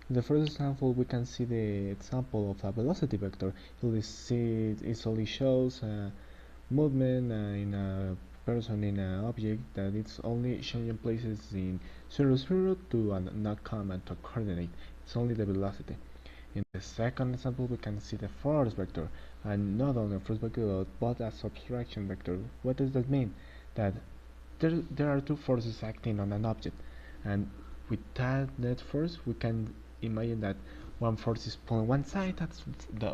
In the first example, we can see the example of a velocity vector. It only shows movement in a person in an object that it's only changing places in 0, 0 to not command to coordinate. It's only the velocity. In the second example, we can see the force vector, and not only a force vector but a subtraction vector. What does that mean? That there are two forces acting on an object, and with that net force, we can imagine that one force is pulling one side,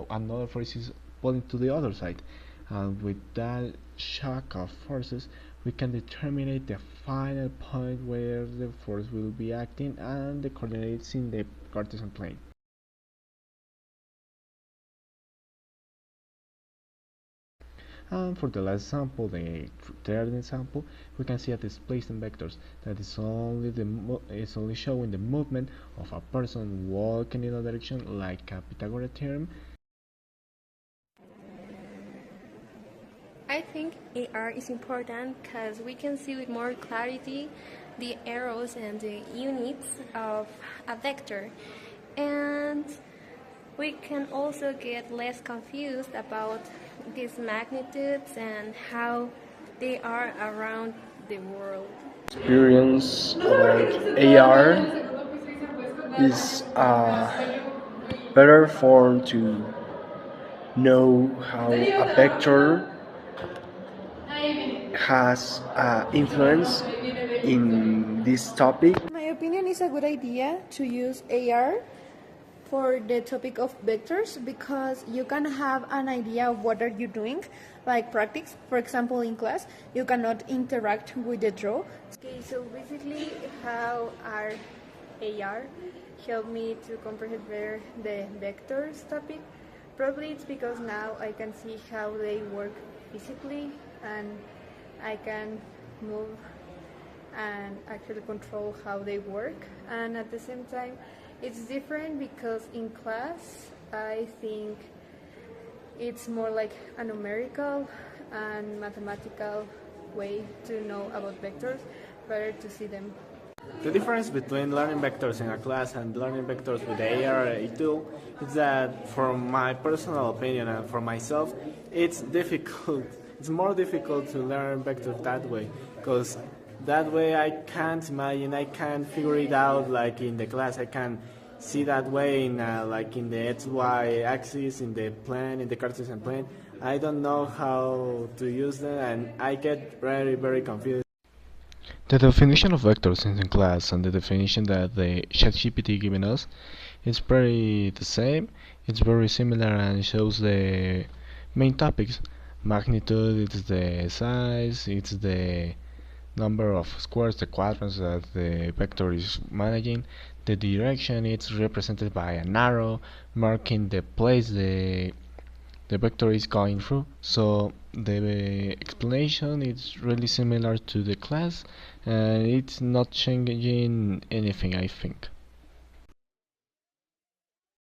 another force is pulling to the other side, and with that shock of forces, we can determine the final point where the force will be acting and the coordinates in the Cartesian plane. And for the last example, the third example, we can see a displacement vectors that is only showing the movement of a person walking in a direction, like a Pythagorean theorem. I think AR is important because we can see with more clarity the arrows and the units of a vector, and we can also get less confused about these magnitudes and how they are around the world. Experience about AR is a better form to know how a vector has influence in this topic. In my opinion, it's a good idea to use AR for the topic of vectors because you can have an idea of what are you doing, like practice. For example, in class, you cannot interact with the draw. Okay, so basically, how our AR helped me to comprehend better the vectors topic. Probably it's because now I can see how they work physically and I can move and actually control how they work. And at the same time, it's different because in class I think it's more like a numerical and mathematical way to know about vectors, better to see them. The difference between learning vectors in a class and learning vectors with the AR tool is that, from my personal opinion and for myself, it's difficult. It's more difficult to learn vectors that way, because that way I can't imagine, I can't figure it out like in the class. I can see that way in like in the XY axis, in the plane, in the Cartesian plane. I don't know how to use them, and I get very confused. The definition of vectors in the class and the definition that the ChatGPT given us is pretty the same. It's very similar and shows the main topics. Magnitude, it's the size, it's the number of squares, the quadrants that the vector is managing. The direction, it's represented by an arrow marking the place the vector is going through. So the explanation is really similar to the class, and it's not changing anything, I think.